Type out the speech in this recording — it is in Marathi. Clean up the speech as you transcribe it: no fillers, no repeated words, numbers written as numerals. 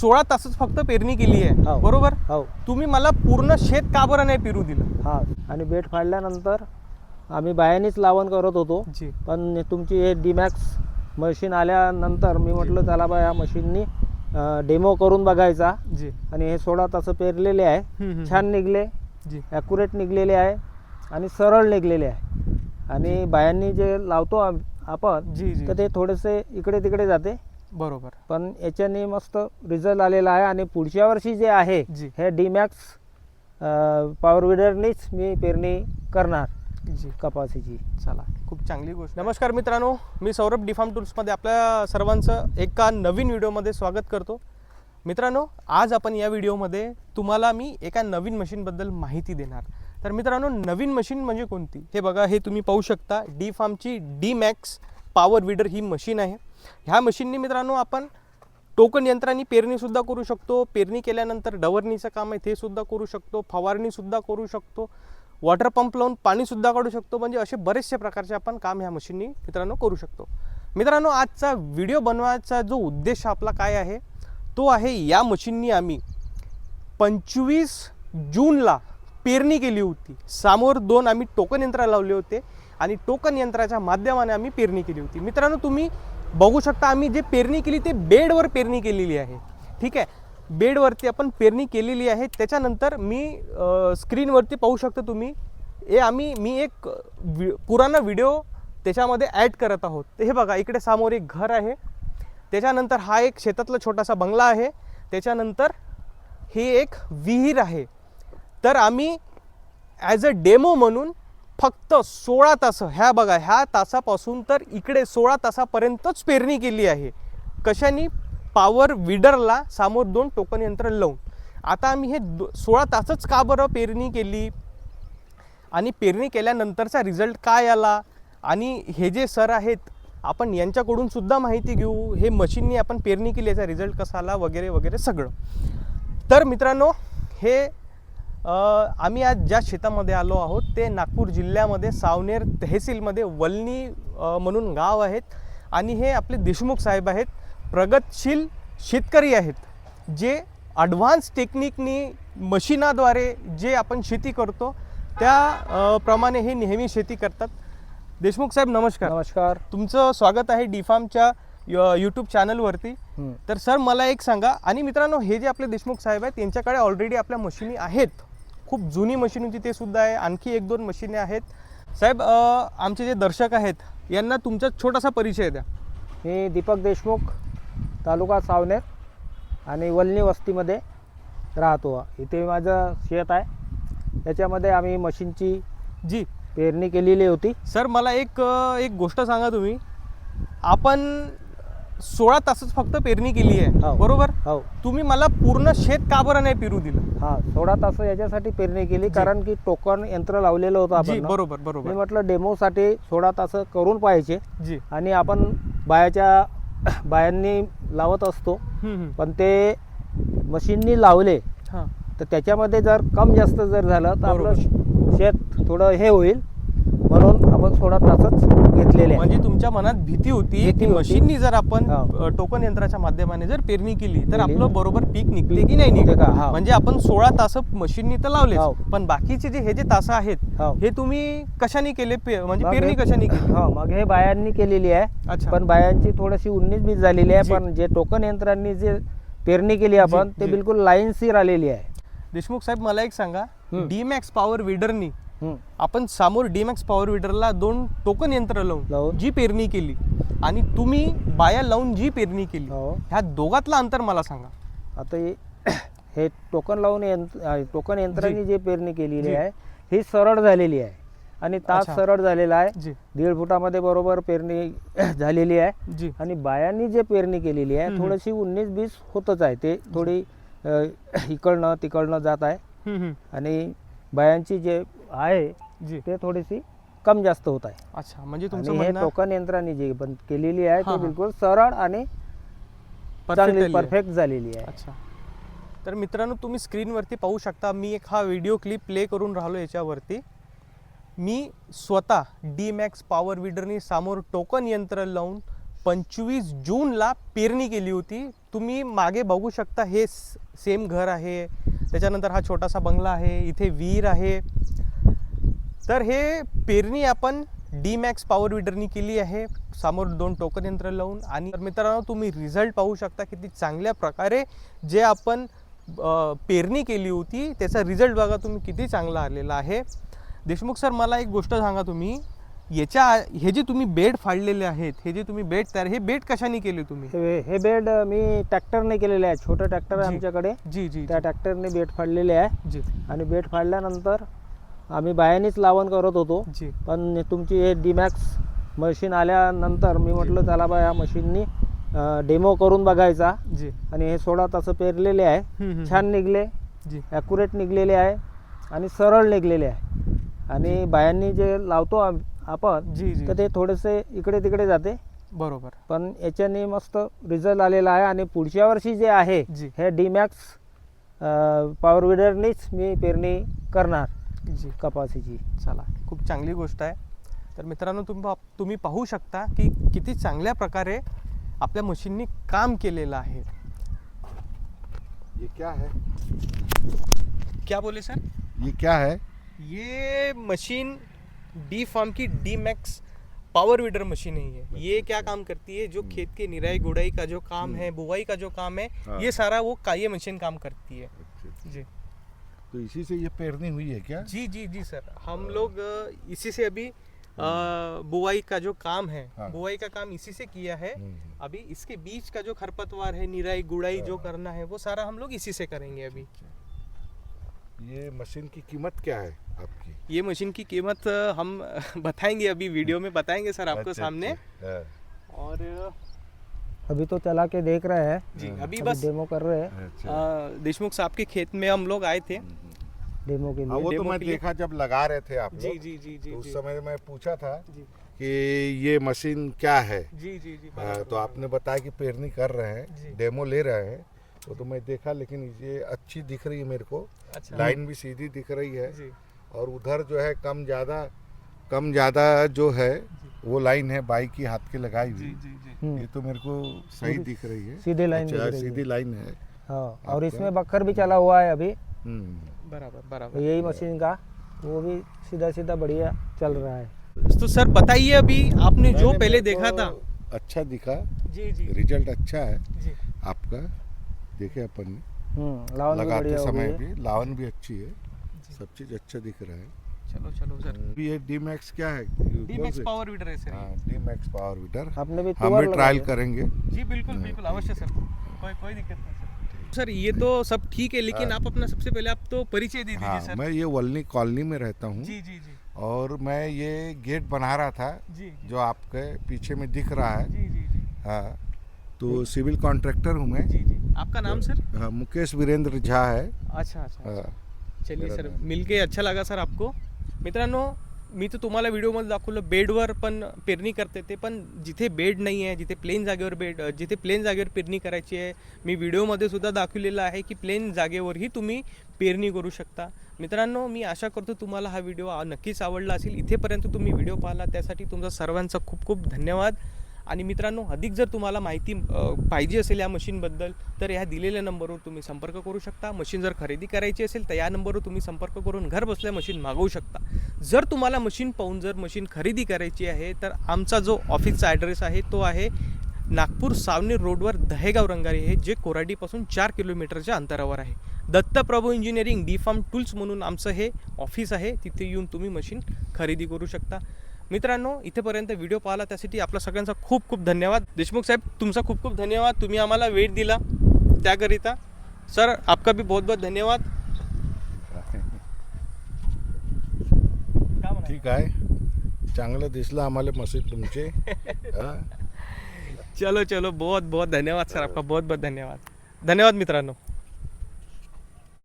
16 तासच फक्त पेरणी केली आहे, हो. बरोबर? हो. तुम्ही मला पूर्ण शेत का बरं नाही पेरू दिलं? हा, आणि बेड फाडल्यानंतर आम्ही बायानेच लावण करत होतो. जी. पण तुमची हे डीमॅक्स मशीन आल्यानंतर मी म्हटलं चला बा या मशीननी डेमो करून बघायचा. जी. आणि हे 16 तास पेरलेले आहे. छान निघले, जी. ॲक्युरेट निघलेले आहे आणि सरळ निघलेले आहे. आणि बायांनी जे लावतो आपण जी, जी, तर ते थोडेसे इकडे तिकडे जाते, बरोबर. पण याच्याने मस्त रिझल्ट आलेला आहे. आणि पुढच्या वर्षी जे आहे जी. हे डीमॅक्स पॉवर विडरनीच मी पेरणी करणार जी. कपासीची. चला, खूप चांगली गोष्ट. नमस्कार मित्रांनो, मी सौरभ डीफार्म टूल्समध्ये आपल्या सर्वांचं एका नवीन व्हिडिओमध्ये स्वागत करतो. मित्रांनो, आज आपण या व्हिडिओमध्ये तुम्हाला मी एका नवीन मशीनबद्दल माहिती देणार. तर मित्रांनो, नवीन मशीन म्हणजे कोणती? हे बघा, हे तुम्ही पाहू शकता, डीफार्मची डीमॅक्स पॉवर विडर ही मशीन आहे. ह्या मशीनने मित्रांनो आपण टोकन यंत्रांनी पेरणीसुद्धा करू शकतो. पेरणी केल्यानंतर डवरणीचं काम आहे ते सुद्धा करू शकतो. फवारणीसुद्धा करू शकतो. वॉटर पंप लावून पाणीसुद्धा काढू शकतो. म्हणजे असे बरेचसे प्रकारचे आपण काम ह्या मशीननी मित्रांनो करू शकतो. मित्रांनो, आजचा व्हिडिओ बनवायचा जो उद्देश आपला काय आहे तो आहे, या मशीननी आम्ही 25 जूनला पेरणी केली होती. समोर 2 आम्ही टोकन यंत्र लावले होते आणि टोकन यंत्राच्या माध्यमाने आम्ही पेरणी केली होती. मित्रांनो, तुम्ही बघू शकता, आम्ही जे पेरणी केली ते बेडवर पेरणी केलेली आहे. ठीक आहे, बेडवरती आपण पेरणी केलेली आहे. त्याच्यानंतर मी स्क्रीनवरती पाहू शकता तुम्ही, मी एक पुराणा व्हिडिओ त्याच्यामध्ये ॲड करत आहोत. तर हे बघा, इकडे समोर एक घर आहे, त्याच्यानंतर हा एक शेतातला छोटासा बंगला आहे, त्याच्यानंतर हे एक विहीर आहे. तर आम्ही ॲज अ डेमो म्हणून फक्त 16 तास, ह्या बघा, ह्या तासापासून तर इकडे 16 तासापर्यंतच पेरणी केली आहे. कशाने? पॉवर विडरला समोर 2 टोकन यंत्र लावून. आता आम्ही हे 16 तासच का बरं पेरणी केली आणि पेरणी केल्यानंतरचा रिझल्ट काय आला, आणि हे जे सर आहेत आपण यांच्याकडून सुद्धा माहिती घेऊ, हे मशीननी आपण पेरणी केली याचा रिझल्ट कसा आला वगैरे वगैरे सगळं. तर मित्रांनो, हे आम्ही आज ज्या शेतामध्ये आलो आहोत ते नागपूर जिल्ह्यामध्ये सावनेर तहसीलमध्ये वलनी म्हणून गाव आहेत. आणि हे आपले देशमुख साहेब आहेत, प्रगतशील शेतकरी आहेत, जे ॲडव्हान्स टेक्निकनी मशीनाद्वारे जे आपण शेती करतो त्या प्रमाणे हे नेहमी शेती करतात. देशमुख साहेब नमस्कार. नमस्कार. तुमचं स्वागत आहे डीफार्मच्या यूट्यूब चॅनलवरती. तर सर मला एक सांगा, आणि मित्रांनो, हे जे आपले देशमुख साहेब आहेत यांच्याकडे ऑलरेडी आपल्या मशीनी आहेत. खूप जुनी मशीन होती ते सुद्धा आहे, आणखी 1-2 मशीने आहेत. साहेब, आमचे जे दर्शक आहेत यांना तुमचा छोटासा परिचय द्या. मी दीपक देशमुख, तालुका सावनेर आणि वलनी वस्तीमध्ये राहतो. इथे माझं शेत आहे, त्याच्यामध्ये आम्ही मशीनची जी पेरणी केलेली होती. सर मला एक गोष्ट सांगा, तुम्ही आपण 16 तासच फक्त पेरणी केली आहे, हो. बरोबर? हो. तुम्ही मला पूर्ण शेत का बरं नाही पेरू दिलं? हा, 16 तास याच्यासाठी पेरणी केली कारण की टोकन यंत्र लावलेलं होतं जी, आपण. बरोबर मी बरोबर. म्हटलं डेमोसाठी 16 तास करून पाहिजे. जी. आणि आपण बायांनी लावत असतो, पण ते मशीननी लावले हां, तर त्याच्यामध्ये जर कम जास्त जर झालं तर आपलं शेत थोडं हे होईल, म्हणून आपण 16 तासच घेतलेले आहे. म्हणजे तुमच्या मनात भीती होती की मशीननी जर आपण टोकन यंत्राच्या माध्यमाने जर पेरणी केली तर आपलं बरोबर पीक निघते की नाही निघते का? म्हणजे आपण 16 तास मशीननी तर लावले, पण बाकीचे हे जे तास आहेत हे तुम्ही कशाने केले, म्हणजे पेरणी कशाने केली? मग हे बायांनी केलेली आहे. अच्छा. पण बायांची थोडीशी 19-20 झालेली आहे, पण जे टोकन यंत्रांनी जे पेरणी केली आपण ते बिलकुल लाईनशीर आलेली आहे. देशमुख साहेब मला एक सांगा, डीमॅक्स पॉवर विडरनी आपण समोर डीमॅक्स पॉवर विडरला 2 टोकन यंत्र लावून जी पेरणी केली आणि तुम्ही बाया लावून जी पेरणी केली, ह्या दोघातला अंतर मला सांगा. आता हे टोकन यंत्रांनी जे पेरणी केलेली आहे ही सरळ झालेली आहे आणि तास सरळ झालेला आहे. 1.5 फुटामध्ये बरोबर पेरणी झालेली आहे. आणि बायांनी जे पेरणी केलेली आहे थोडीशी 19-20 होतच आहे, ते थोडी इकडनं तिकडनं जात आहे. आणि बायांची जे आहे ते थोडीशी कम जास्त होत आहे. अच्छा, म्हणजे तुमचं हे टोकन यंत्रांनी जी पण केलेली आहे ती बिलकुल सरळ आणि परफेक्ट झालेली आहे. अच्छा, तर मित्रांनो, तुम्ही स्क्रीनवरती पाहू शकता, मी एक हा व्हिडिओ क्लिप प्ले करून राहिलो याच्यावरती. मी स्वतः डीमॅक्स पॉवर विडरनी समोर टोकन यंत्र लावून 25 जूनला पेरणी केली होती. तुम्ही मागे बघू शकता, हे सेम घर आहे, त्याच्यानंतर हा छोटासा बंगला आहे, इथे विहीर आहे. तर हे पेरणी आपण D-Max पॉवर विडरनी केली आहे, समोर 2 टोकन यंत्र लावून. आणि मित्रांनो तुम्ही रिझल्ट पाहू शकता किती चांगल्या प्रकारे जे आपण पेरणी केली होती त्याचा रिझल्ट बघा तुम्ही किती चांगला आलेला आहे. देशमुख सर, मला एक गोष्ट सांगा, तुम्ही हे जे तुम्ही बेड फाडलेले आहेत, हे जे तुम्ही बेड तयार, हे बेड कशाने केले तुम्ही? हे बेड मी ट्रॅक्टरने केलेले आहे. छोटं ट्रॅक्टर आहे आमच्याकडे. जी जी. त्या ट्रॅक्टरने बेड फाडलेले आहे जी. आणि बेड फाडल्यानंतर आम्ही बायानेच लावण करत होतो. जी. पण तुमची हे D-Max मशीन आल्यानंतर मी म्हटलं चला बा या मशीननी डेमो करून बघायचा. जी. आणि हे 16 तास पेरलेले आहे. छान निघले, जी. ॲक्युरेट निघलेले आहे आणि सरळ निघलेले आहे. आणि बायांनी जे लावतो आपण जी जी. तर ते थोडेसे इकडे तिकडे जाते. बरोबर. पण याच्याने मस्त रिझल्ट आलेला आहे. आणि पुढच्या वर्षी जे आहे जी. हे D-Max पॉवर विडरनीच मी पेरणी करणार जी. कपासीची. चला, खूप चांगली गोष्ट आहे. तर मित्रांनो तुम्ही पाहू शकता की किती चांगल्या प्रकारे आपल्या मशीननी काम केलेलं आहे. ये क्या है? क्या बोले सर? ये क्या है? ये मशीन D-Farm की D-Max पावर वीडर मशीन है ये क्या काम करती है, जो खेत के निराई गुड़ाई का जो काम है, बुवाई का जो काम है, हाँ। ये सारा ये मशीन काम करती है. अच्छा, जी तो इसी से ये पेरनी हुई है क्या? जी जी जी सर, हम लोग इसी से अभी बुवाई का जो काम है, हाँ। बुवाई का काम इसी से किया है. हम्म। अभी इसके बीच का जो खरपतवार है, निराई गुड़ाई जो करना है, वो सारा हम लोग इसी से करेंगे अभी. ये मशीन की कीमत क्या है आपकी? ये मशीन की कीमत हम बताएंगे, अभी वीडियो में बताएंगे सर आपको अच्छा, सामने. अच्छा, हाँ। और अभी तो चला के देख रहे हैं, जी अभी अभी बस डेमो कर रहे हैं. अच्छा। देशमुख साहब के खेत में हम लोग आए थे. डेमो के हाँ, लिए. वो तो डेमो मैं के लिए। देखा जब लगा रहे थे आप जी लोग, जी जी जी तो उस जी समय मैं पूछा था जी कि ये मशीन क्या है। जी जी जी हाँ, बराबर, तो आपने बताया कि पेरनी कर रहे जी। हैं, डेमो ले रहे हैं, वो तो मैं देखा, लेकिन ये अच्छी दिख रही है मेरे को. अच्छा लाइन भी सीधी दिख रही है, जी और उधर जो है कम ज़्यादा जो है वो लाइन है बाई की हाथ की लगाई जी हुई. जी जी हम्म, ये तो मेरे को सही दिख रही है. सीधी लाइन अच्छा, दिख रही है. सीधी लाइन है. हाँ, और आपका? इसमें बक्खर भी चला हुआ है अभी. बराबर तो बराबर. यही मशीन का वो भी सीधा सीधा बढ़िया चल रहा है. तो सर बताइए, अभी आपने जो मैंने पहले मेरे देखा को था. अच्छा दिखा, जी जी रिजल्ट अच्छा है जी आपका. देखे अपन ने लावन भी लगाते बढ़िया हो समय गई है. भी लावन भी अच्छी है, जी. सब चीज अच्छा दिख रहा है. चलो चलो सर. अभी ये D-Max क्या है? D-Max पावर वीडर है सर. हाँ, D-Max पावर वीडर. आपने भी हम तुअर भी लगा ट्रायल दिया. करेंगे. जी बिल्कुल बिल्कुल अवश्य सर, कोई दिक्कत नहीं सर. सर ये तो सब ठीक है, लेकिन आप अपना सबसे पहले आप तो परिचय दे दीजिए हाँ, सर. मैं ये वल्नी कॉलोनी में रहता हूँ, जी जी जी और मैं ये गेट बना रहा था जी जो आपके पीछे में दिख रहा है. जी जी जी हाँ, तो सिविल कॉन्ट्रैक्टर हूँ मैं. जी जी. आपका नाम सर? हाँ, मुकेश वीरेंद्र झा है. अच्छा अच्छा. हाँ, चलिए मेरा सर, नाम. मिलके अच्छा लगा सर आपको. मित्रांनो, मी तर तुम्हाला व्हिडिओमध्ये दाखवलं बेडवर पण पेरणी करते ते, पण जिथे बेड नाही आहे, जिथे प्लेन जागेवर पेरणी करायची आहे, मी व्हिडिओमध्ये सुद्धा दाखवलेलं आहे की प्लेन जागेवरही तुम्ही पेरणी करू शकता. मित्रांनो, मी आशा करतो तुम्हाला हा व्हिडिओ नक्कीच आवडला असेल. इथेपर्यंत तुम्ही व्हिडिओ पाहिला त्यासाठी तुमचा सर्वांचा खूप खूप धन्यवाद. आणि मित्रांनो, अधिक जर तुम्हाला माहिती पाहिजे असेल या मशीनबद्दल तर ह्या दिलेल्या नंबरवर तुम्ही संपर्क करू शकता. मशीन जर खरेदी करायची असेल तर या नंबरवर तुम्ही संपर्क करून घर बसल्या मशीन मागवू शकता. जर तुम्हाला मशीन पाहून जर मशीन खरेदी करायची आहे तर आमचा जो ऑफिसचा ॲड्रेस आहे तो आहे नागपूर सावनेर रोडवर दहेगाव रंगारी आहे, जे कोराडीपासून 4 किलोमीटरच्या अंतरावर आहे. दत्तप्रभू इंजिनिअरिंग D-Farm टूल्स म्हणून आमचं हे ऑफिस आहे, तिथे येऊन तुम्ही मशीन खरेदी करू शकता. मित्रांनो, इथेपर्यंत व्हिडिओ पाहिला त्यासाठी आपला सगळ्यांचा खूप खूप धन्यवाद. देशमुख साहेब, तुमचा खूप खूप धन्यवाद, तुम्ही आम्हाला वेळ दिला त्याकरिता. सर आपका भी बहुत बहुत धन्यवाद. ठीक आहे. चांगलं दिसलं आम्हाला मशीन तुमचे. हाँ. चलो चलो, बहुत बहुत धन्यवाद सर आपका, बहुत बहुत धन्यवाद. धन्यवाद मित्रांनो.